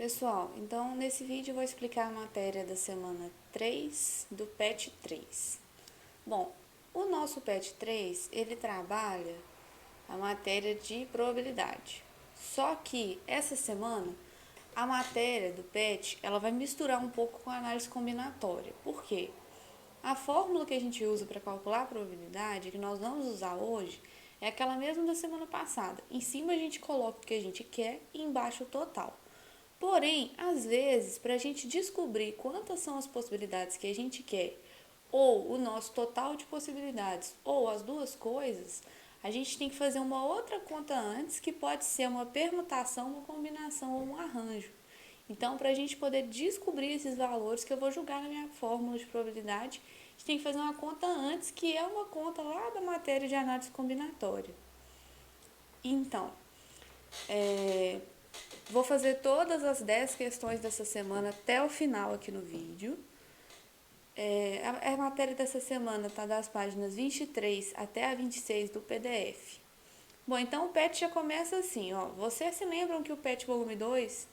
Pessoal, então nesse vídeo eu vou explicar a matéria da semana 3 do PET 3. Bom, o nosso PET 3, ele trabalha a matéria de probabilidade. Só que essa semana a matéria do PET, ela vai misturar um pouco com a análise combinatória. Por quê? A fórmula que a gente usa para calcular a probabilidade, que nós vamos usar hoje, é aquela mesma da semana passada. Em cima a gente coloca o que a gente quer e embaixo o total. Porém, às vezes, para a gente descobrir quantas são as possibilidades que a gente quer, ou o nosso total de possibilidades, ou as duas coisas, a gente tem que fazer uma outra conta antes, que pode ser uma permutação, uma combinação ou um arranjo. Então, para a gente poder descobrir esses valores que eu vou jogar na minha fórmula de probabilidade, a gente tem que fazer uma conta antes, que é uma conta lá da matéria de análise combinatória. Então, vou fazer todas as 10 questões dessa semana até o final aqui no vídeo. A matéria dessa semana está das páginas 23 até a 26 do PDF. Bom, então o PET já começa assim, ó. Vocês se lembram que o PET volume 2,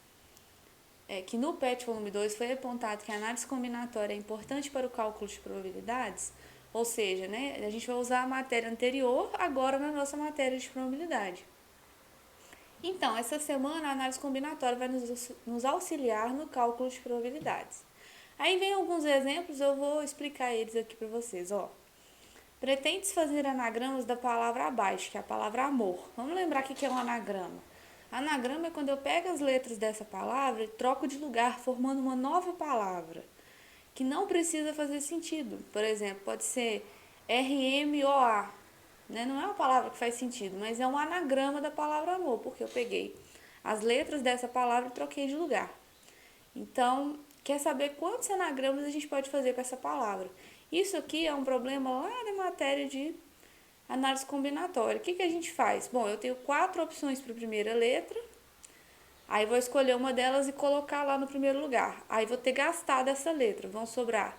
que no PET volume 2 foi apontado que a análise combinatória é importante para o cálculo de probabilidades? Ou seja, né, a gente vai usar a matéria anterior agora na nossa matéria de probabilidade. Então, essa semana a análise combinatória vai nos auxiliar no cálculo de probabilidades. Aí vem alguns exemplos, eu vou explicar eles aqui para vocês, ó. Pretende-se fazer anagramas da palavra abaixo, que é a palavra amor. Vamos lembrar o que é um anagrama. Anagrama é quando eu pego as letras dessa palavra e troco de lugar, formando uma nova palavra, que não precisa fazer sentido. Por exemplo, pode ser RMOA, né? Não é uma palavra que faz sentido, mas é um anagrama da palavra amor, porque eu peguei as letras dessa palavra e troquei de lugar. Então, quer saber quantos anagramas a gente pode fazer com essa palavra? Isso aqui é um problema lá na matéria de análise combinatória. O que a gente faz? Bom, eu tenho 4 opções para a primeira letra, aí vou escolher uma delas e colocar lá no primeiro lugar. Aí vou ter gastado essa letra, vão sobrar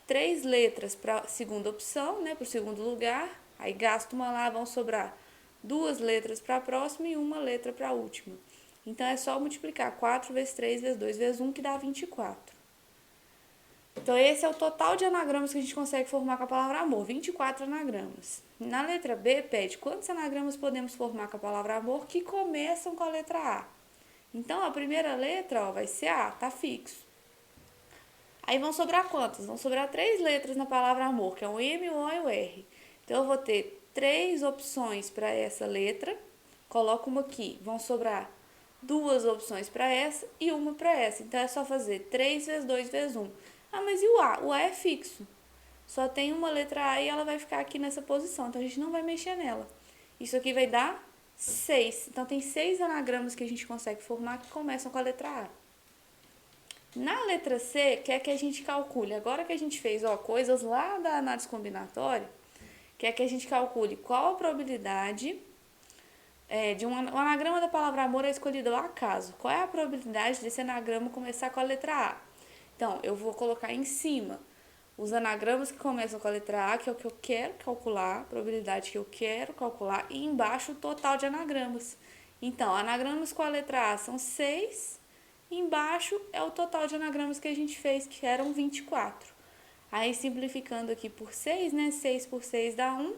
3 letras para a segunda opção, né, para o segundo lugar. Aí gasto uma lá, vão sobrar 2 letras para a próxima e uma letra para a última. Então, é só multiplicar 4 vezes 3 vezes 2 vezes 1, que dá 24. Então, esse é o total de anagramas que a gente consegue formar com a palavra amor, 24 anagramas. Na letra B, pede quantos anagramas podemos formar com a palavra amor que começam com a letra A. Então, a primeira letra, ó, vai ser A, tá fixo. Aí vão sobrar quantas? Vão sobrar 3 letras na palavra amor, que é o M, o O e o R. Então, eu vou ter 3 opções para essa letra, coloco uma aqui. Vão sobrar 2 opções para essa e uma para essa. Então, é só fazer 3 vezes 2 vezes 1. Ah, mas e o A? O A é fixo. Só tem uma letra A e ela vai ficar aqui nessa posição. Então, a gente não vai mexer nela. Isso aqui vai dar 6. Então, tem 6 anagramas que a gente consegue formar que começam com a letra A. Na letra C, quer que a gente calcule, agora que a gente fez coisas lá da análise combinatória, quer que a gente calcule qual a probabilidade de um anagrama da palavra amor é escolhido ao acaso. Qual é a probabilidade desse anagrama começar com a letra A? Então, eu vou colocar em cima os anagramas que começam com a letra A, que é o que eu quero calcular, a probabilidade que eu quero calcular, e embaixo o total de anagramas. Então, anagramas com a letra A são 6, embaixo é o total de anagramas que a gente fez, que eram 24. Aí, simplificando aqui por 6, né? 6 por 6 dá 1,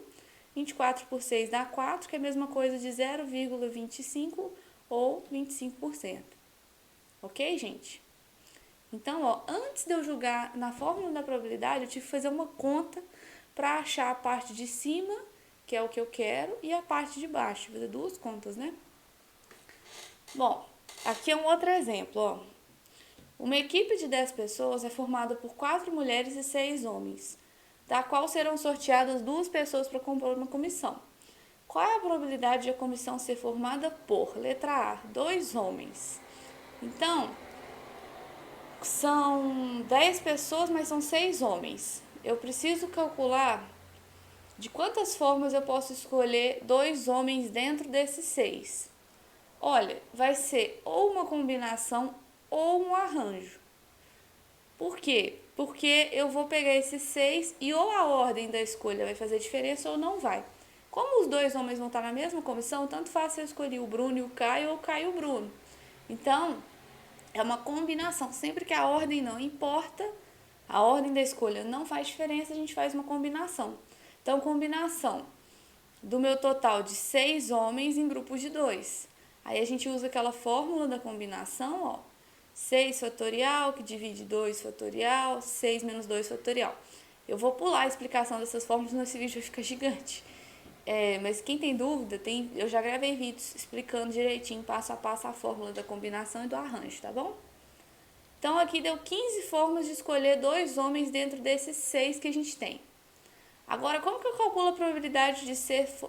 24 por 6 dá 4, que é a mesma coisa de 0,25 ou 25%. Ok, gente? Então, ó, antes de eu jogar na fórmula da probabilidade, eu tive que fazer uma conta para achar a parte de cima, que é o que eu quero, e a parte de baixo. Vou fazer 2 contas, né? Bom, aqui é um outro exemplo, ó. Uma equipe de 10 pessoas é formada por 4 mulheres e 6 homens, da qual serão sorteadas 2 pessoas para compor uma comissão. Qual é a probabilidade de a comissão ser formada por, letra A, 2 homens? Então, são 10 pessoas, mas são 6 homens. Eu preciso calcular de quantas formas eu posso escolher 2 homens dentro desses 6. Olha, vai ser ou uma combinação ou um arranjo. Por quê? Porque eu vou pegar esses 6 e ou a ordem da escolha vai fazer diferença ou não vai. Como os 2 homens vão estar na mesma comissão, tanto faz se eu escolher o Bruno e o Caio ou o Caio e o Bruno. Então, É uma combinação. Sempre que a ordem não importa, a ordem da escolha não faz diferença, a gente faz uma combinação. Então, combinação do meu total de 6 homens em grupos de 2. Aí a gente usa aquela fórmula da combinação, ó. 6 fatorial, que divide 2 fatorial, 6 menos 2 fatorial. Eu vou pular a explicação dessas fórmulas, senão esse vídeo vai ficar gigante. Mas quem tem dúvida, eu já gravei vídeos explicando direitinho, passo a passo, a fórmula da combinação e do arranjo, tá bom? Então, aqui deu 15 formas de escolher 2 homens dentro desses 6 que a gente tem. Agora, como que eu calculo a probabilidade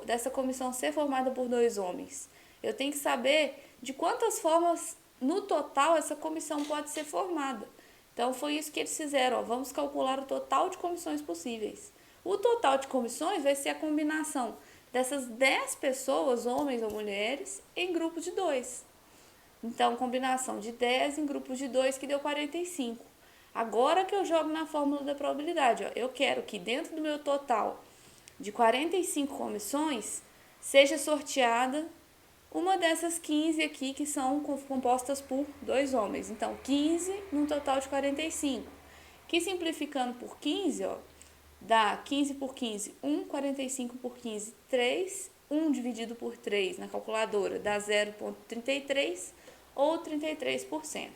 dessa comissão ser formada por 2 homens? Eu tenho que saber de quantas formas, no total, essa comissão pode ser formada. Então, foi isso que eles fizeram. Ó. Vamos calcular o total de comissões possíveis. O total de comissões vai ser a combinação dessas 10 pessoas, homens ou mulheres, em grupos de 2. Então, combinação de 10 em grupos de 2, que deu 45. Agora que eu jogo na fórmula da probabilidade, ó, eu quero que dentro do meu total de 45 comissões, seja sorteada uma dessas 15 aqui, que são compostas por 2 homens. Então, 15 num total de 45. Que simplificando por 15, ó, dá 15 por 15, 1, 45 por 15, 3, 1 dividido por 3 na calculadora dá 0,33 ou 33%,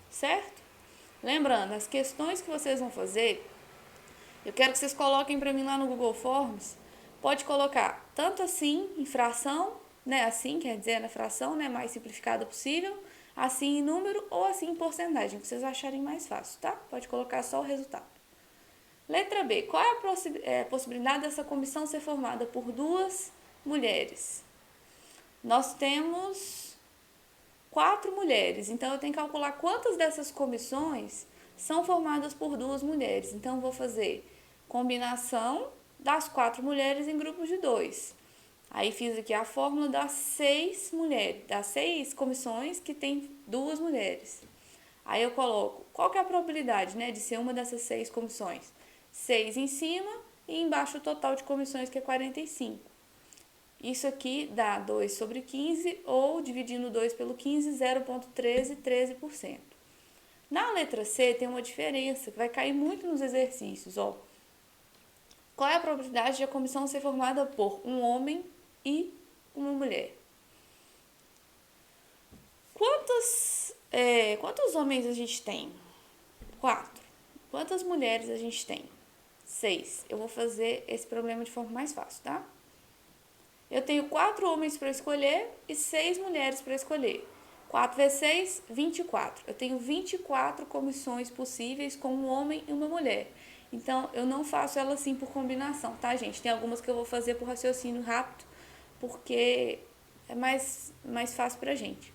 certo? Lembrando, as questões que vocês vão fazer, eu quero que vocês coloquem para mim lá no Google Forms, pode colocar tanto assim em fração, né, assim, quer dizer, na fração, né, mais simplificada possível, assim em número ou assim em porcentagem, que vocês acharem mais fácil, tá? Pode colocar só o resultado. Letra B. Qual é a possibilidade dessa comissão ser formada por 2 mulheres? Nós temos 4 mulheres, então eu tenho que calcular quantas dessas comissões são formadas por 2 mulheres. Então, eu vou fazer combinação das 4 mulheres em grupos de 2. Aí, fiz aqui a fórmula das 6 mulheres, das 6 comissões que tem 2 mulheres. Aí, eu coloco, qual que é a probabilidade, né, de ser uma dessas 6 comissões? 6 em cima e embaixo o total de comissões, que é 45. Isso aqui dá 2 sobre 15, ou dividindo 2 pelo 15, 0,13, 13%. Na letra C tem uma diferença que vai cair muito nos exercícios. Ó. Qual é a probabilidade de a comissão ser formada por um homem e uma mulher? Quantos homens a gente tem? 4. Quantas mulheres a gente tem? 6. Eu vou fazer esse problema de forma mais fácil, tá? Eu tenho 4 homens para escolher e 6 mulheres para escolher. 4 vezes 6, 24. Eu tenho 24 comissões possíveis com um homem e uma mulher. Então, eu não faço ela assim por combinação, tá, gente? Tem algumas que eu vou fazer por raciocínio rápido, porque é mais fácil pra gente.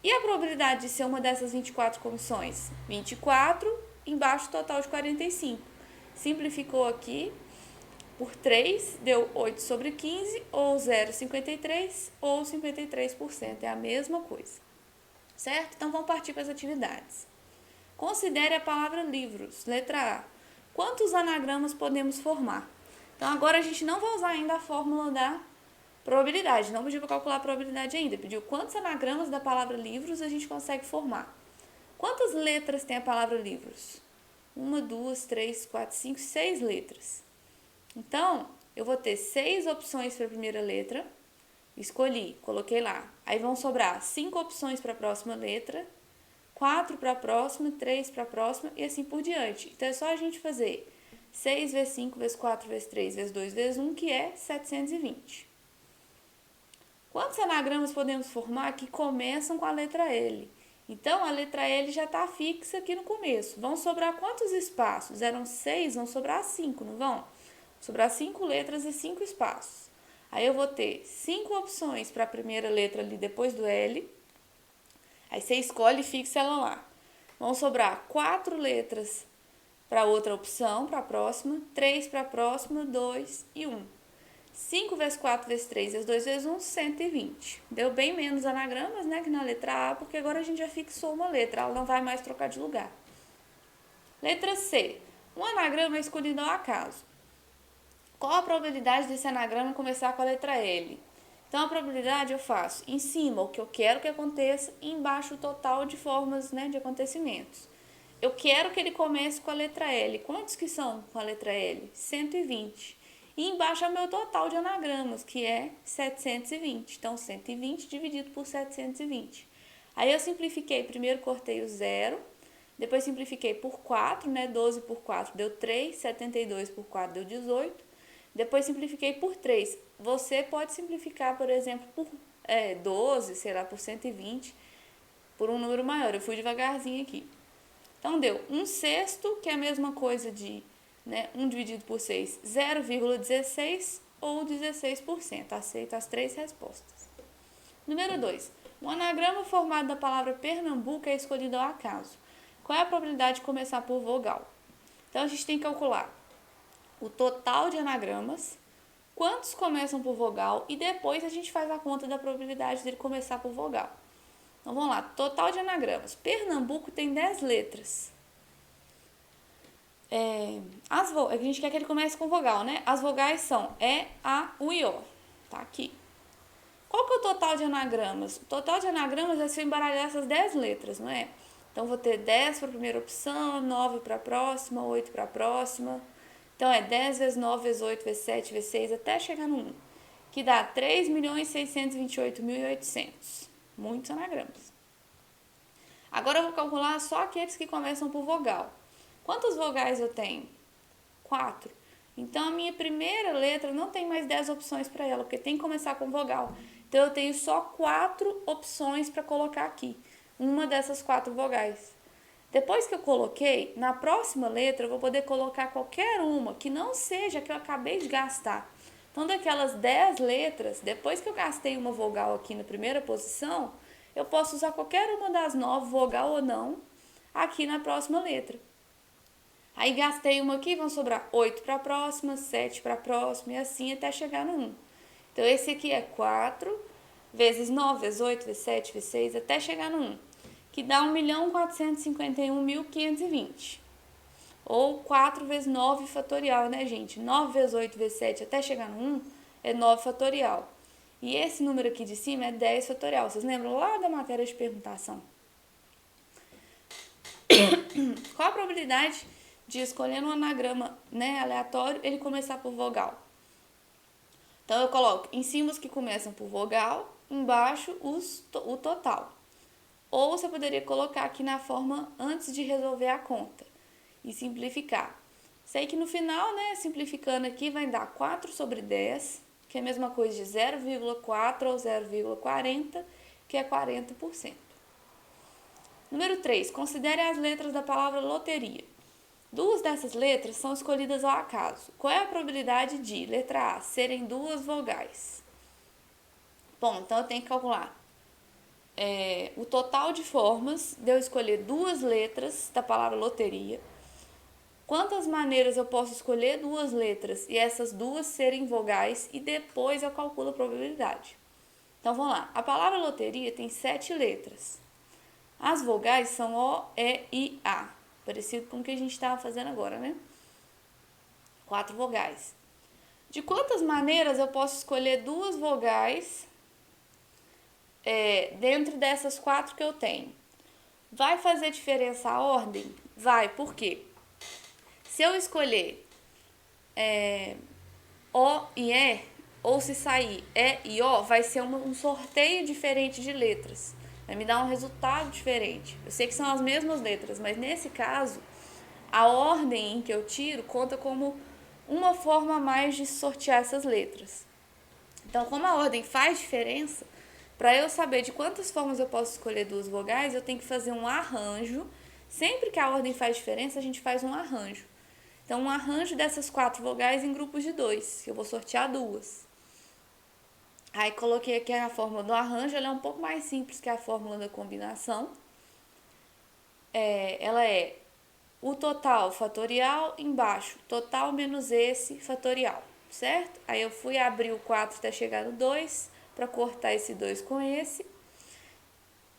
E a probabilidade de ser uma dessas 24 comissões? 24, embaixo total de 45. Simplificou aqui por 3, deu 8 sobre 15, ou 0,53, ou 53%. É a mesma coisa. Certo? Então, vamos partir para as atividades. Considere a palavra livros. Letra A. Quantos anagramas podemos formar? Então, agora a gente não vai usar ainda a fórmula da probabilidade. Não pediu para calcular a probabilidade ainda. Pediu quantos anagramas da palavra livros a gente consegue formar. Quantas letras tem a palavra livros? 1, 2, 3, 4, 5, 6 letras. Então, eu vou ter 6 opções para a primeira letra. Escolhi, coloquei lá. Aí vão sobrar 5 opções para a próxima letra, 4 para a próxima, 3 para a próxima e assim por diante. Então, é só a gente fazer 6 vezes 5 vezes 4 vezes 3 vezes 2 vezes 1, que é 720. Quantos anagramas podemos formar que começam com a letra L? Então, a letra L já está fixa aqui no começo. Vão sobrar quantos espaços? Eram 6, vão sobrar 5, não vão? Sobrar 5 letras e 5 espaços. Aí eu vou ter 5 opções para a primeira letra ali depois do L. Aí você escolhe e fixa ela lá. Vão sobrar 4 letras para outra opção, para a próxima, 3 para a próxima, 2 e 1. 5 vezes 4 vezes 3 vezes 2 vezes 1, 120. Deu bem menos anagramas, né, que na letra A, porque agora a gente já fixou uma letra, ela não vai mais trocar de lugar. Letra C. Um anagrama é escolhido ao acaso. Qual a probabilidade desse anagrama começar com a letra L? Então, a probabilidade eu faço em cima o que eu quero que aconteça e embaixo o total de formas, né, de acontecimentos. Eu quero que ele comece com a letra L. Quantos que são com a letra L? 120. E embaixo é o meu total de anagramas, que é 720. Então, 120 dividido por 720. Aí eu simplifiquei, primeiro cortei o zero, depois simplifiquei por 4, né? 12 por 4 deu 3, 72 por 4 deu 18. Depois simplifiquei por 3. Você pode simplificar, por exemplo, por 12, sei lá, por 120, por um número maior. Eu fui devagarzinho aqui. Então, deu 1/6, que é a mesma coisa de, né, 1 dividido por 6, 0,16 ou 16%. Aceito as três respostas. Número 2. Um anagrama formado da palavra Pernambuco é escolhido ao acaso. Qual é a probabilidade de começar por vogal? Então, a gente tem que calcular o total de anagramas, quantos começam por vogal e depois a gente faz a conta da probabilidade dele começar por vogal. Então, vamos lá. Total de anagramas. Pernambuco tem 10 letras. A gente quer que ele comece com vogal, né? As vogais são E, A, U e O. Tá aqui. Qual que é o total de anagramas? O total de anagramas é se eu embaralhar essas 10 letras, não é? Então, vou ter 10 para a primeira opção, 9 para a próxima, 8 para a próxima. Então, é 10 vezes 9 vezes 8 vezes 7 vezes 6 até chegar no 1, que dá 3.628.800. Muitos anagramas. Agora, eu vou calcular só aqueles que começam por vogal. Quantas vogais eu tenho? 4. Então, a minha primeira letra não tem mais 10 opções para ela, porque tem que começar com vogal. Então, eu tenho só 4 opções para colocar aqui. Uma dessas 4 vogais. Depois que eu coloquei, na próxima letra eu vou poder colocar qualquer uma que não seja a que eu acabei de gastar. Então, daquelas 10 letras, depois que eu gastei uma vogal aqui na primeira posição, eu posso usar qualquer uma das 9, vogal ou não, aqui na próxima letra. Aí gastei uma aqui, vão sobrar 8 para a próxima, 7 para a próxima e assim até chegar no 1. Então, esse aqui é 4 vezes 9, vezes 8, vezes 7, vezes 6, até chegar no 1, que dá 1.451.520. Ou 4 vezes 9 fatorial, né, gente? 9 vezes 8 vezes 7 até chegar no 1 é 9 fatorial. E esse número aqui de cima é 10 fatorial. Vocês lembram lá da matéria de permutação? Qual a probabilidade de escolher um anagrama, né, aleatório, ele começar por vogal? Então, eu coloco em cima os que começam por vogal, embaixo o total. Ou você poderia colocar aqui na forma antes de resolver a conta e simplificar. Sei que no final, né, simplificando aqui, vai dar 4 sobre 10, que é a mesma coisa de 0,4 ou 0,40, que é 40%. Número 3. Considere as letras da palavra loteria. 2 dessas letras são escolhidas ao acaso. Qual é a probabilidade de, letra A, serem 2 vogais? Bom, então eu tenho que calcular o total de formas de eu escolher 2 letras da palavra loteria. Quantas maneiras eu posso escolher 2 letras e essas 2 serem vogais e depois eu calculo a probabilidade. Então, vamos lá. A palavra loteria tem 7 letras. As vogais são O, E, I, A. Parecido com o que a gente estava fazendo agora, né? 4 vogais. De quantas maneiras eu posso escolher 2 vogais dentro dessas 4 que eu tenho? Vai fazer diferença a ordem? Vai, por quê? Se eu escolher O e E, ou se sair E e O, vai ser um sorteio diferente de letras. Vai me dar um resultado diferente. Eu sei que são as mesmas letras, mas nesse caso, a ordem em que eu tiro conta como uma forma a mais de sortear essas letras. Então, como a ordem faz diferença, para eu saber de quantas formas eu posso escolher 2 vogais, eu tenho que fazer um arranjo. Sempre que a ordem faz diferença, a gente faz um arranjo. Então, um arranjo dessas 4 vogais em grupos de 2, que eu vou sortear 2. Aí, coloquei aqui a fórmula do arranjo, ela é um pouco mais simples que a fórmula da combinação. Ela é o total fatorial, embaixo, total menos esse fatorial, certo? Aí, eu fui abrir o 4 até chegar no 2, para cortar esse 2 com esse.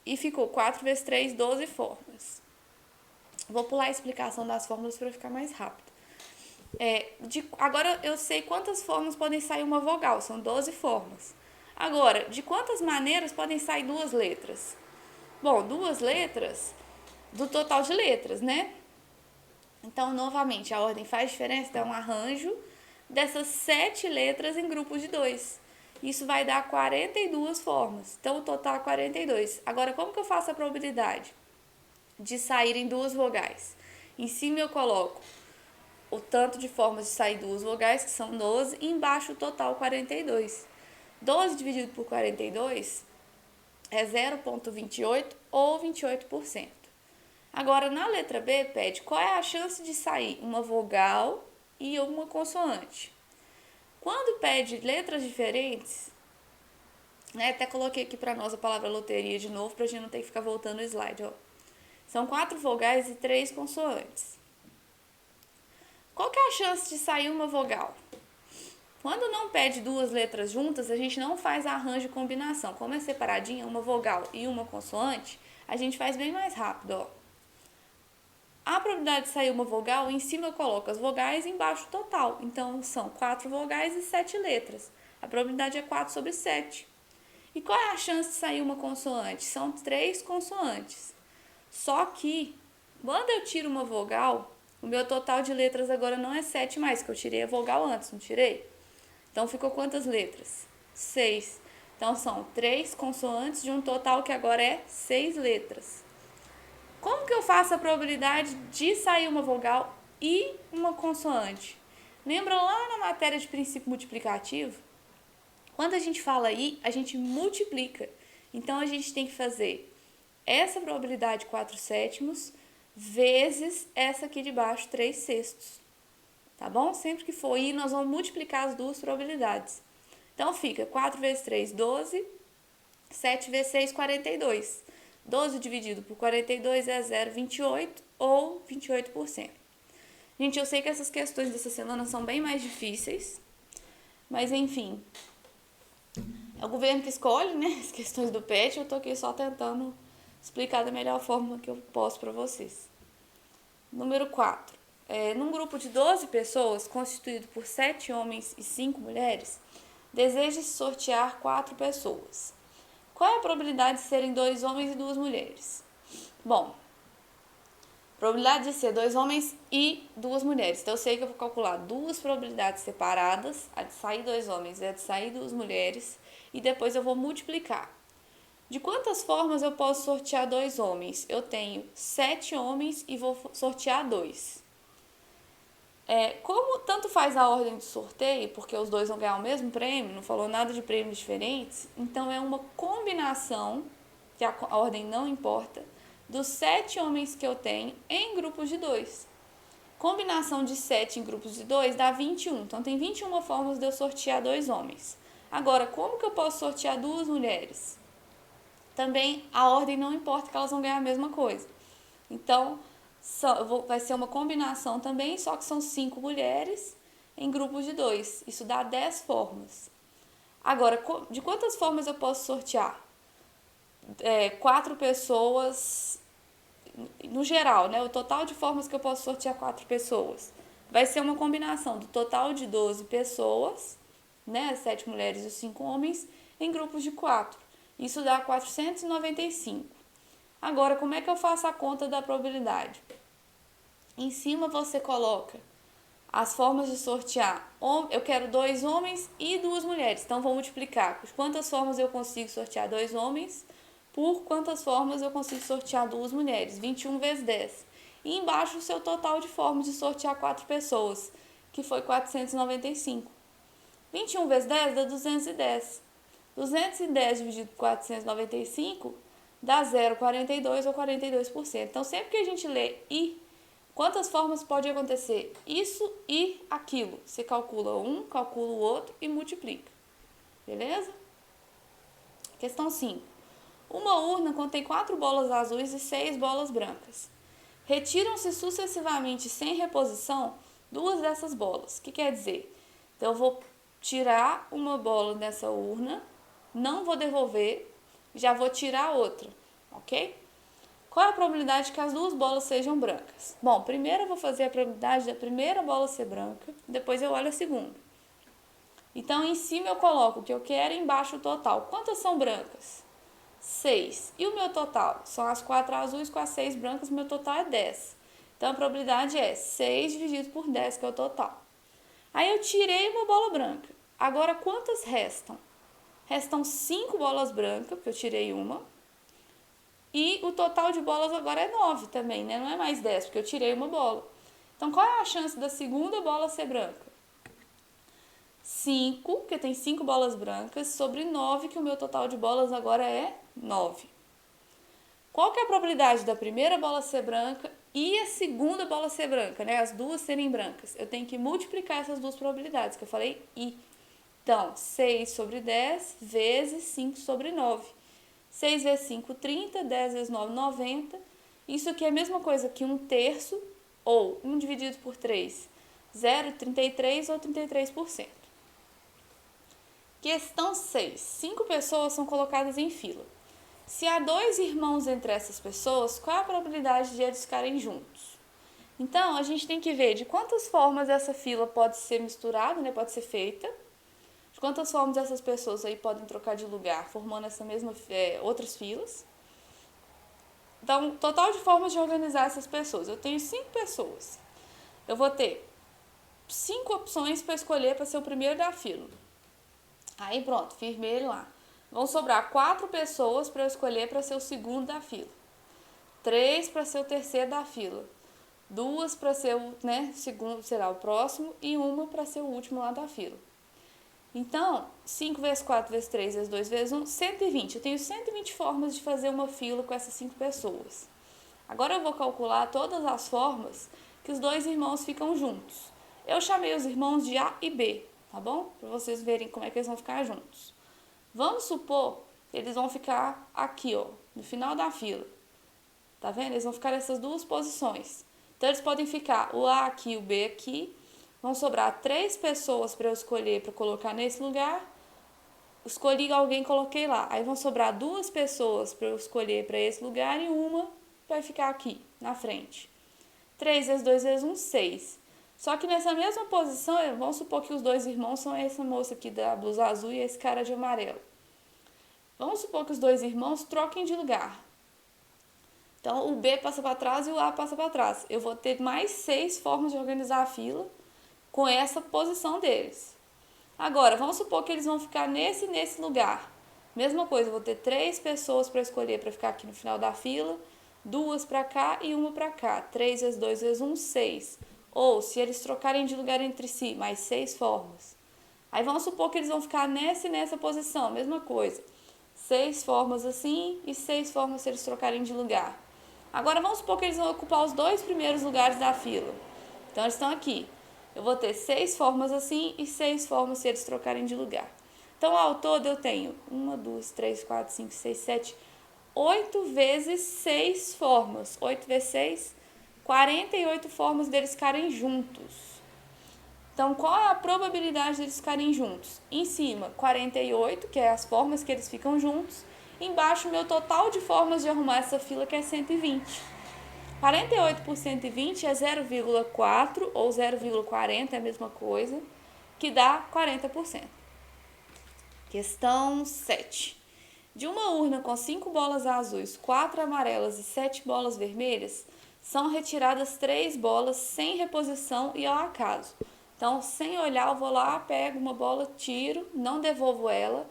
E ficou 4 vezes 3, 12 formas. Vou pular a explicação das fórmulas para ficar mais rápido. Agora eu sei quantas formas podem sair uma vogal, são 12 formas. Agora, de quantas maneiras podem sair duas letras? Bom, duas letras do total de letras, né? Então, novamente, a ordem faz diferença, dá um arranjo dessas 7 letras em grupos de 2. Isso vai dar 42 formas. Então, o total é 42. Agora, como que eu faço a probabilidade de saírem duas vogais? Em cima eu coloco o tanto de formas de sair duas vogais, que são 12, e embaixo o total 42. 12 dividido por 42 é 0,28 ou 28%. Agora, na letra B, pede qual é a chance de sair uma vogal e uma consoante. Quando pede letras diferentes, né, até coloquei aqui para nós a palavra loteria de novo, para a gente não ter que ficar voltando o slide. Ó. São 4 vogais e 3 consoantes. Qual que é a chance de sair uma vogal? Quando não pede duas letras juntas, a gente não faz arranjo e combinação. Como é separadinha, uma vogal e uma consoante, a gente faz bem mais rápido, ó. A probabilidade de sair uma vogal, em cima eu coloco as vogais e embaixo o total. Então, são 4 vogais e 7 letras. A probabilidade é 4 sobre 7. E qual é a chance de sair uma consoante? São 3 consoantes. Só que, quando eu tiro uma vogal, o meu total de letras agora não é 7 mais, que eu tirei a vogal antes, não tirei? Então, ficou quantas letras? 6. Então, são 3 consoantes de um total que agora é 6 letras. Como que eu faço a probabilidade de sair uma vogal e uma consoante? Lembra lá na matéria de princípio multiplicativo? Quando a gente fala i, a gente multiplica. Então, a gente tem que fazer essa probabilidade 4/7 vezes essa aqui de baixo, 3/6. Tá bom? Sempre que for i, nós vamos multiplicar as duas probabilidades. Então, fica 4 vezes 3, 12. 7 vezes 6, 42. 12 dividido por 42 é 0,28 ou 28%. Gente, eu sei que essas questões dessa semana são bem mais difíceis, mas enfim, é o governo que escolhe, né, as questões do PET, eu tô aqui só tentando explicar da melhor forma que eu posso para vocês. Número 4. Num grupo de 12 pessoas, constituído por 7 homens e 5 mulheres, deseja-se sortear 4 pessoas. Qual é a probabilidade de serem 2 homens e 2 mulheres? Bom, probabilidade de ser 2 homens e 2 mulheres. Então, eu sei que eu vou calcular duas probabilidades separadas, a de sair 2 homens e a de sair 2 mulheres, e depois eu vou multiplicar. De quantas formas eu posso sortear 2 homens? Eu tenho 7 homens e vou sortear 2. Como tanto faz a ordem de sorteio, porque os dois vão ganhar o mesmo prêmio, não falou nada de prêmios diferentes, então é uma combinação, que a ordem não importa, dos 7 homens que eu tenho em grupos de 2. Combinação de 7 em grupos de 2 dá 21, então tem 21 formas de eu sortear 2 homens. Agora, como que eu posso sortear 2 mulheres? Também a ordem não importa, que elas vão ganhar a mesma coisa. Então, vai ser uma combinação também, só que são 5 mulheres em grupos de 2. Isso dá 10 formas. Agora, de quantas formas eu posso sortear? 4 pessoas, no geral, né? O total de formas que eu posso sortear 4 pessoas. Vai ser uma combinação do total de 12 pessoas, né? 7 mulheres e 5 homens, em grupos de 4. Isso dá 495. Agora, como é que eu faço a conta da probabilidade? Em cima você coloca as formas de sortear. Eu quero 2 homens e 2 mulheres. Então, vou multiplicar por quantas formas eu consigo sortear 2 homens por quantas formas eu consigo sortear 2 mulheres. 21 vezes 10. E embaixo o seu total de formas de sortear 4 pessoas, que foi 495. 21 vezes 10 dá 210. 210 dividido por 495 dá 0,42 ou 42%. Então, sempre que a gente lê e, quantas formas pode acontecer? Isso e aquilo. Você calcula um, calcula o outro e multiplica. Beleza? Questão 5. Uma urna contém 4 bolas azuis e 6 bolas brancas. Retiram-se sucessivamente, sem reposição, 2 dessas bolas. O que quer dizer? Então, eu vou tirar uma bola dessa urna, não vou devolver, já vou tirar outra, ok? Qual é a probabilidade que as 2 bolas sejam brancas? Bom, primeiro eu vou fazer a probabilidade da primeira bola ser branca, depois eu olho a segunda. Então, em cima eu coloco o que eu quero e embaixo o total. Quantas são brancas? 6. E o meu total? São as 4 azuis com as 6 brancas, o meu total é 10. Então, a probabilidade é 6 dividido por 10, que é o total. Aí eu tirei uma bola branca. Agora, quantas restam? Restam 5 bolas brancas, porque eu tirei uma. E o total de bolas agora é 9 também, né? Não é mais 10, porque eu tirei uma bola. Então, qual é a chance da segunda bola ser branca? 5, porque tem 5 bolas brancas, sobre 9, que o meu total de bolas agora é 9. Qual que é a probabilidade da primeira bola ser branca e a segunda bola ser branca, né? As duas serem brancas. Eu tenho que multiplicar essas duas probabilidades, que eu falei i. Então, 6 sobre 10 vezes 5 sobre 9. 6 vezes 5, 30, 10 vezes 9, 90. Isso aqui é a mesma coisa que 1/3 ou 1 dividido por 3, 0,33 ou 33%. Questão 6. 5 pessoas são colocadas em fila. Se há 2 irmãos entre essas pessoas, qual é a probabilidade de eles ficarem juntos? Então, a gente tem que ver de quantas formas essa fila pode ser misturada, né? Pode ser feita. De quantas formas essas pessoas aí podem trocar de lugar, formando essa mesma outras filas. Então, total de formas de organizar essas pessoas. Eu tenho 5 pessoas. Eu vou ter 5 opções para escolher para ser o primeiro da fila. Aí pronto, firmei ele lá. Vão sobrar 4 pessoas para eu escolher para ser o segundo da fila. 3 para ser o terceiro da fila. 2 para ser o segundo, será o próximo. E 1 para ser o último lá da fila. Então, 5 vezes 4 vezes 3 vezes 2 vezes 1, 120. Eu tenho 120 formas de fazer uma fila com essas 5 pessoas. Agora eu vou calcular todas as formas que os 2 irmãos ficam juntos. Eu chamei os irmãos de A e B, tá bom? Para vocês verem como é que eles vão ficar juntos. Vamos supor que eles vão ficar aqui, ó, no final da fila. Tá vendo? Eles vão ficar nessas duas posições. Então, eles podem ficar o A aqui e o B aqui. Vão sobrar 3 pessoas para eu escolher para colocar nesse lugar. Escolhi alguém, coloquei lá. Aí vão sobrar 2 pessoas para eu escolher para esse lugar e uma vai ficar aqui, na frente. 3 vezes 2 vezes 1, 6. Só que nessa mesma posição, vamos supor que os 2 irmãos são essa moça aqui da blusa azul e esse cara de amarelo. Vamos supor que os 2 irmãos troquem de lugar. Então, o B passa para trás e o A passa para trás. Eu vou ter mais 6 formas de organizar a fila com essa posição deles. Agora, vamos supor que eles vão ficar nesse lugar. Mesma coisa, eu vou ter 3 pessoas para escolher para ficar aqui no final da fila, 2 para cá e 1 para cá. 3 vezes 2 vezes 1, 6. Ou, se eles trocarem de lugar entre si, mais 6 formas. Aí vamos supor que eles vão ficar nessa posição, mesma coisa. 6 formas assim e 6 formas se eles trocarem de lugar. Agora vamos supor que eles vão ocupar os 2 primeiros lugares da fila. Então eles estão aqui. Eu vou ter 6 formas assim e 6 formas se eles trocarem de lugar. Então, ao todo, eu tenho 1, 2, 3, 4, 5, 6, 7, 8 vezes 6 formas. 8 vezes 6, 48 formas deles ficarem juntos. Então, qual é a probabilidade deles ficarem juntos? Em cima, 48, que é as formas que eles ficam juntos. Embaixo, o meu total de formas de arrumar essa fila, que é 120. 48 por 120 é 0,4 ou 0,40, é a mesma coisa, que dá 40%. Questão 7. De uma urna com 5 bolas azuis, 4 amarelas e 7 bolas vermelhas, são retiradas 3 bolas sem reposição e ao acaso. Então, sem olhar, eu vou lá, pego uma bola, tiro, não devolvo ela,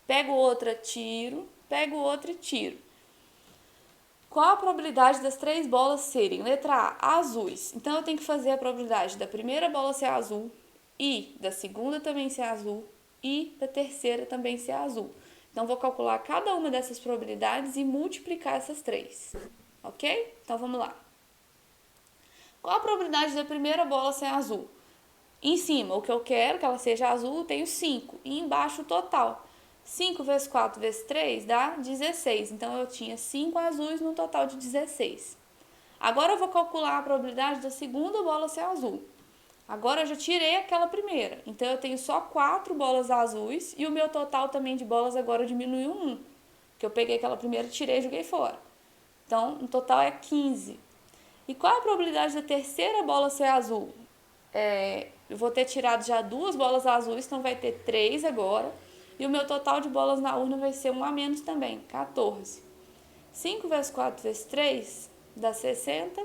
pego outra, tiro, pego outra e tiro. Qual a probabilidade das 3 bolas serem? Letra A, azuis. Então, eu tenho que fazer a probabilidade da primeira bola ser azul, e da segunda também ser azul, e da terceira também ser azul. Então, vou calcular cada uma dessas probabilidades e multiplicar essas 3. Ok? Então, vamos lá. Qual a probabilidade da primeira bola ser azul? Em cima, o que eu quero que ela seja azul, eu tenho 5. E embaixo, o total. 5 vezes 4 vezes 3 dá 16. Então, eu tinha 5 azuis no total de 16. Agora, eu vou calcular a probabilidade da segunda bola ser azul. Agora, eu já tirei aquela primeira. Então, eu tenho só 4 bolas azuis. E o meu total também de bolas agora diminuiu 1. Porque eu peguei aquela primeira, tirei e joguei fora. Então, o total é 15. E qual a probabilidade da terceira bola ser azul? Eu vou ter tirado já 2 bolas azuis, então vai ter 3 agora. E o meu total de bolas na urna vai ser 1 a menos também, 14. 5 vezes 4 vezes 3 dá 60.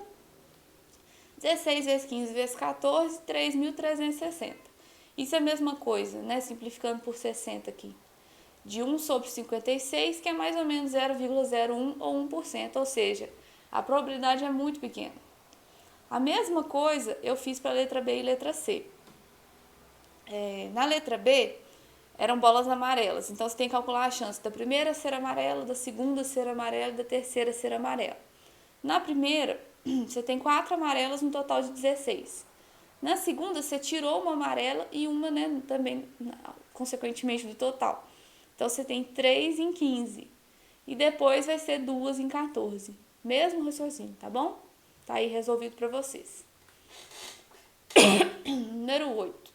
16 vezes 15 vezes 14, 3.360. Isso é a mesma coisa, né? Simplificando por 60 aqui. De 1 sobre 56, que é mais ou menos 0,01 ou 1%, ou seja, a probabilidade é muito pequena. A mesma coisa eu fiz para a letra B e letra C. Na letra B, eram bolas amarelas, então você tem que calcular a chance da primeira ser amarela, da segunda ser amarela e da terceira ser amarela. Na primeira, você tem 4 amarelas no total de 16. Na segunda, você tirou uma amarela e uma, né, também, consequentemente, do total. Então, você tem 3 em 15. E depois vai ser 2 em 14. Mesmo raciocínio, tá bom? Tá aí resolvido para vocês. Número 8.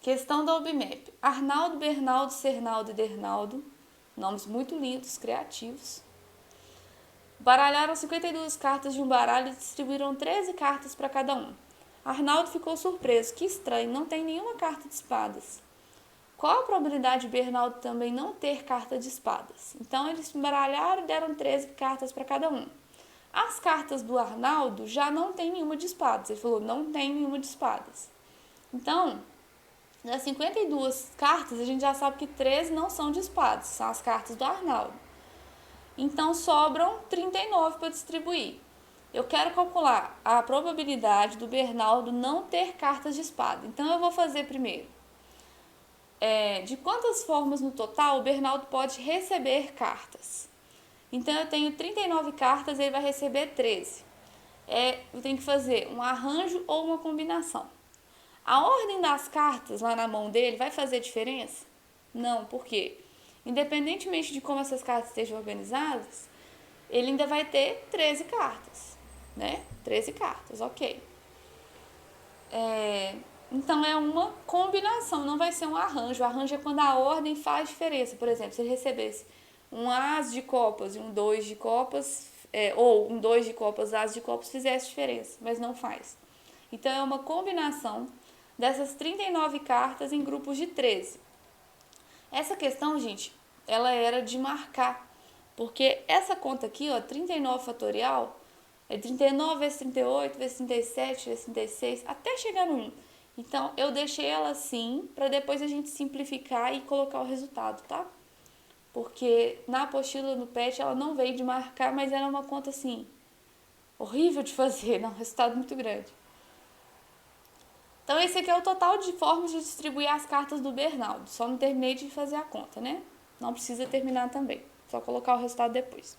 Questão da OBMAP. Arnaldo, Bernaldo, Cernaldo e Dernaldo. Nomes muito lindos, criativos. Baralharam 52 cartas de um baralho e distribuíram 13 cartas para cada um. Arnaldo ficou surpreso. Que estranho, não tem nenhuma carta de espadas. Qual a probabilidade de Bernaldo também não ter carta de espadas? Então, eles baralharam e deram 13 cartas para cada um. As cartas do Arnaldo já não tem nenhuma de espadas. Ele falou, não tem nenhuma de espadas. Então, das 52 cartas, a gente já sabe que 13 não são de espadas. São as cartas do Arnaldo. Então, sobram 39 para distribuir. Eu quero calcular a probabilidade do Bernaldo não ter cartas de espada. Então, eu vou fazer primeiro. De quantas formas no total o Bernaldo pode receber cartas? Então, eu tenho 39 cartas, ele vai receber 13. Eu tenho que fazer um arranjo ou uma combinação. A ordem das cartas lá na mão dele vai fazer diferença? Não, por quê? Independentemente de como essas cartas estejam organizadas, ele ainda vai ter 13 cartas, né? 13 cartas, ok. Então, é uma combinação, não vai ser um arranjo. O arranjo é quando a ordem faz diferença. Por exemplo, se ele recebesse um as de copas e um 2 de copas, ou um 2 de copas, as de copas, fizesse diferença, mas não faz. Então, é uma combinação dessas 39 cartas em grupos de 13. Essa questão, gente, ela era de marcar, porque essa conta aqui, ó, 39 fatorial, é 39 vezes 38, vezes 37, vezes 36, até chegar no 1. Então, eu deixei ela assim, para depois a gente simplificar e colocar o resultado, tá? Porque na apostila, no PET, ela não veio de marcar, mas era uma conta, assim, horrível de fazer, um resultado muito grande. Então, esse aqui é o total de formas de distribuir as cartas do Bernaldo. Só não terminei de fazer a conta, né? Não precisa terminar também. Só colocar o resultado depois.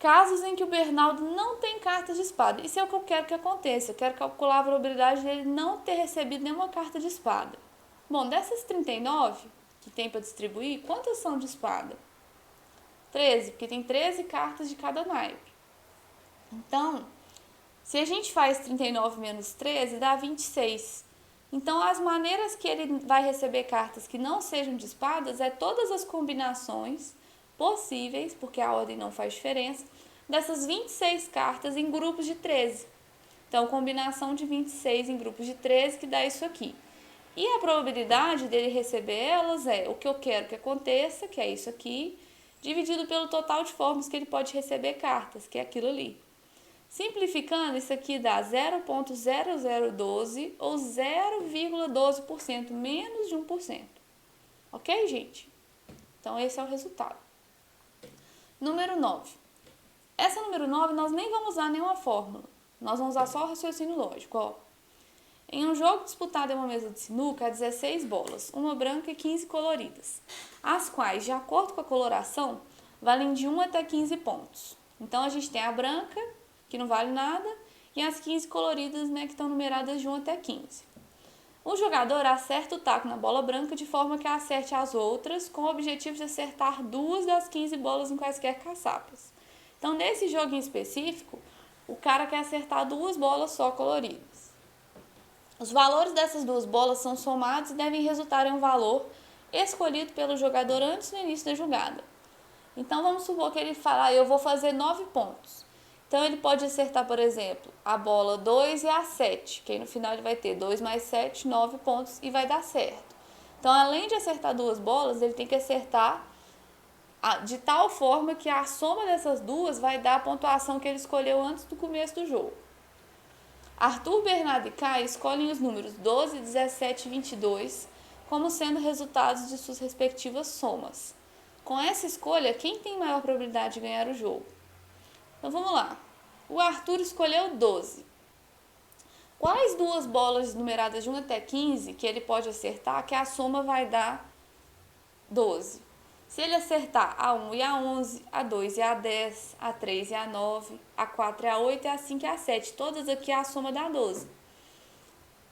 Casos em que o Bernaldo não tem cartas de espada. Isso é o que eu quero que aconteça. Eu quero calcular a probabilidade dele não ter recebido nenhuma carta de espada. Bom, dessas 39 que tem para distribuir, quantas são de espada? 13, porque tem 13 cartas de cada naipe. Então, se a gente faz 39 menos 13, dá 26. Então, as maneiras que ele vai receber cartas que não sejam de espadas é todas as combinações possíveis, porque a ordem não faz diferença, dessas 26 cartas em grupos de 13. Então, combinação de 26 em grupos de 13 que dá isso aqui. E a probabilidade dele receber elas é o que eu quero que aconteça, que é isso aqui, dividido pelo total de formas que ele pode receber cartas, que é aquilo ali. Simplificando, isso aqui dá 0,0012 ou 0,12%, menos de 1%. Ok, gente? Então, esse é o resultado. Número 9. Essa número 9, nós nem vamos usar nenhuma fórmula. Nós vamos usar só o raciocínio lógico, ó. Em um jogo disputado em uma mesa de sinuca, há 16 bolas, uma branca e 15 coloridas, as quais, de acordo com a coloração, valem de 1 até 15 pontos. Então, a gente tem a branca, que não vale nada, e as 15 coloridas, né, que estão numeradas de 1 até 15. O jogador acerta o taco na bola branca de forma que acerte as outras, com o objetivo de acertar 2 das 15 bolas em quaisquer caçapas. Então, nesse jogo em específico, o cara quer acertar 2 bolas só coloridas. Os valores dessas 2 bolas são somados e devem resultar em um valor escolhido pelo jogador antes do início da jogada. Então, vamos supor que ele fala, eu vou fazer 9 pontos. Então, ele pode acertar, por exemplo, a bola 2 e a 7, que aí no final ele vai ter 2 mais 7, 9 pontos e vai dar certo. Então, além de acertar duas bolas, ele tem que acertar de tal forma que a soma dessas duas vai dar a pontuação que ele escolheu antes do começo do jogo. Arthur, Bernardo e Caio escolhem os números 12, 17 e 22 como sendo resultados de suas respectivas somas. Com essa escolha, quem tem maior probabilidade de ganhar o jogo? Então vamos lá. O Arthur escolheu 12. Quais duas bolas numeradas de 1 até 15 que ele pode acertar que a soma vai dar 12? Se ele acertar a 1 e a 11, a 2 e a 10, a 3 e a 9, a 4 e a 8 e a 5 e a 7, todas aqui a soma dá 12.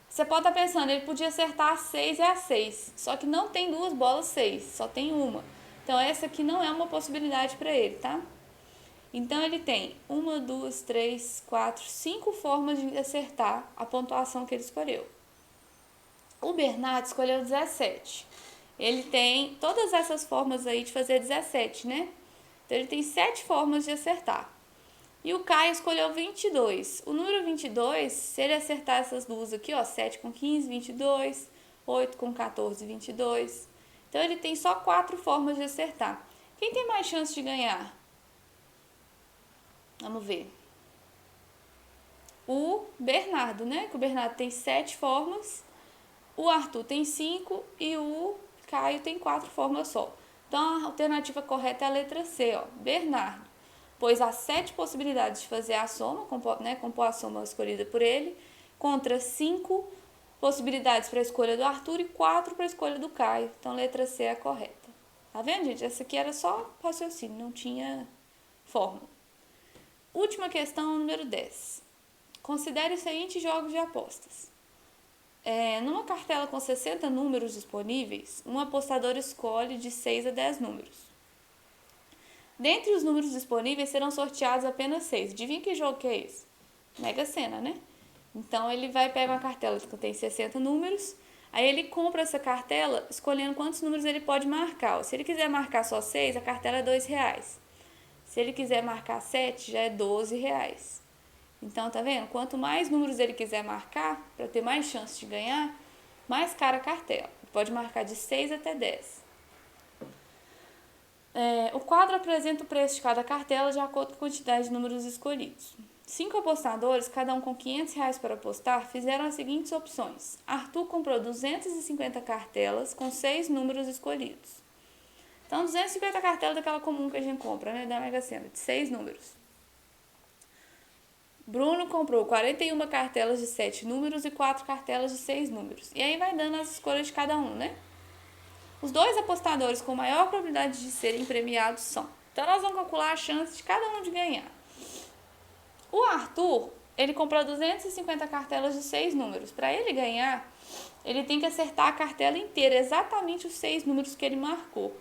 Você pode estar pensando, ele podia acertar a 6 e a 6, só que não tem duas bolas 6, só tem uma. Então essa aqui não é uma possibilidade para ele, tá? Então ele tem 1, 2, 3, 4, 5 formas de acertar a pontuação que ele escolheu. O Bernardo escolheu 17. Ele tem todas essas formas aí de fazer 17, né? Então ele tem 7 formas de acertar. E o Caio escolheu 22. O número 22, se ele acertar essas duas aqui, ó, 7 com 15, 22, 8 com 14, 22. Então ele tem só 4 formas de acertar. Quem tem mais chance de ganhar? Vamos ver. O Bernardo, né? Que o Bernardo tem 7 formas, o Arthur tem 5 e o Caio tem 4 formas só. Então a alternativa correta é a letra C, ó, Bernardo. Pois há 7 possibilidades de fazer a soma, compor a soma escolhida por ele, contra 5 possibilidades para a escolha do Arthur e 4 para a escolha do Caio. Então letra C é a correta. Tá vendo, gente? Essa aqui era só raciocínio, não tinha fórmula. Última questão, número 10. Considere os seguintes jogos de apostas. Numa cartela com 60 números disponíveis, um apostador escolhe de 6 a 10 números. Dentre os números disponíveis serão sorteados apenas 6. Adivinha que jogo que é esse? Mega Sena, né? Então ele vai pegar uma cartela que tem 60 números, aí ele compra essa cartela escolhendo quantos números ele pode marcar. Se ele quiser marcar só 6, a cartela é R$2. Se ele quiser marcar 7, já é R$12. Então, tá vendo? Quanto mais números ele quiser marcar, para ter mais chance de ganhar, mais cara a cartela. Pode marcar de 6 até 10. O quadro apresenta o preço de cada cartela de acordo com a quantidade de números escolhidos. 5 apostadores, cada um com R$500 para apostar, fizeram as seguintes opções. Arthur comprou 250 cartelas com 6 números escolhidos. Então, 250 cartelas daquela comum que a gente compra, né? Da Mega Sena, de 6 números. Bruno comprou 41 cartelas de 7 números e 4 cartelas de 6 números. E aí vai dando as escolhas de cada um, né? Os 2 apostadores com maior probabilidade de serem premiados são. Então, nós vamos calcular a chance de cada um de ganhar. O Arthur, ele comprou 250 cartelas de 6 números. Para ele ganhar, ele tem que acertar a cartela inteira, exatamente os 6 números que ele marcou.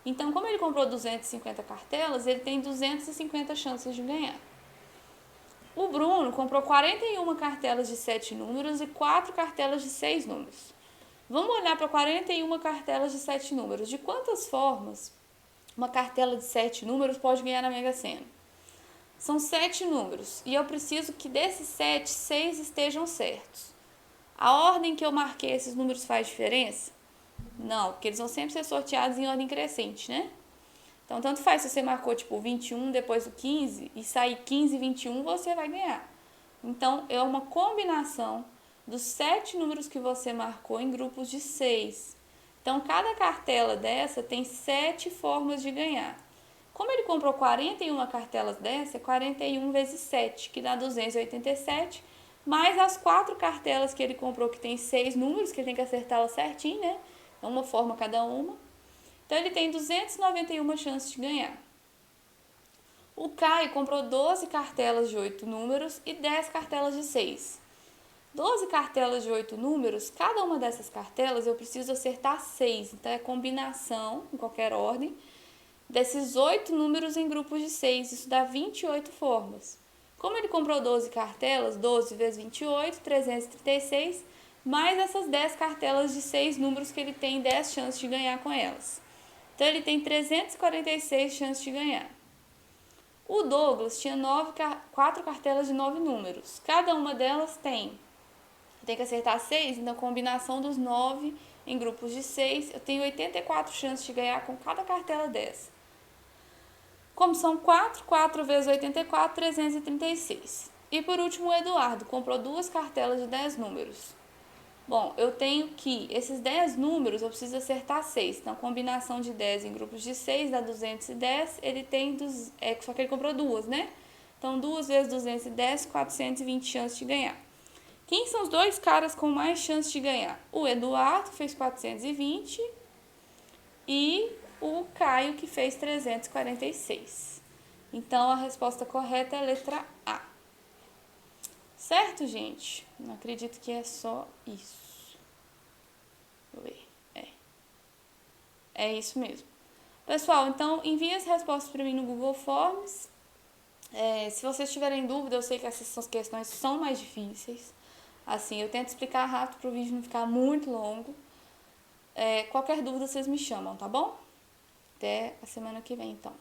Então, como ele comprou 250 cartelas, ele tem 250 chances de ganhar. O Bruno comprou 41 cartelas de 7 números e 4 cartelas de 6 números. Vamos olhar para 41 cartelas de 7 números. De quantas formas uma cartela de 7 números pode ganhar na Mega Sena? São 7 números e eu preciso que desses 7, 6 estejam certos. A ordem que eu marquei esses números faz diferença? Não, porque eles vão sempre ser sorteados em ordem crescente, né? Então, tanto faz se você marcou, tipo, 21 depois do 15 e sair 15 e 21, você vai ganhar. Então, é uma combinação dos 7 números que você marcou em grupos de 6. Então, cada cartela dessa tem 7 formas de ganhar. Como ele comprou 41 cartelas dessa, é 41 vezes 7, que dá 287, mais as 4 cartelas que ele comprou, que tem 6 números, que ele tem que acertá-las certinho, né? É uma forma cada uma. Então, ele tem 291 chances de ganhar. O Caio comprou 12 cartelas de 8 números e 10 cartelas de 6. 12 cartelas de 8 números, cada uma dessas cartelas eu preciso acertar 6. Então, é combinação, em qualquer ordem, desses 8 números em grupos de 6. Isso dá 28 formas. Como ele comprou 12 cartelas, 12 vezes 28, 336, mais essas 10 cartelas de 6 números que ele tem 10 chances de ganhar com elas. Então, ele tem 346 chances de ganhar. O Douglas tinha 4 cartelas de 9 números. Cada uma delas tem que acertar 6, então a combinação dos 9 em grupos de 6, eu tenho 84 chances de ganhar com cada cartela dessa. Como são 4 vezes 84, 336. E por último, o Eduardo comprou 2 cartelas de 10 números. Bom, eu tenho que, esses 10 números, eu preciso acertar 6. Então, combinação de 10 em grupos de 6 dá 210. Ele tem, só que ele comprou 2, né? Então, 2 vezes 210, 420 chances de ganhar. Quem são os 2 caras com mais chance de ganhar? O Eduardo, que fez 420, e o Caio, que fez 346. Então, a resposta correta é a letra A. Certo, gente? Não acredito que é só isso. Vou ver. É isso mesmo. Pessoal, então envie as respostas para mim no Google Forms. Se vocês tiverem dúvida, eu sei que essas questões são mais difíceis. Assim, eu tento explicar rápido para o vídeo não ficar muito longo. Qualquer dúvida, vocês me chamam, tá bom? Até a semana que vem, então.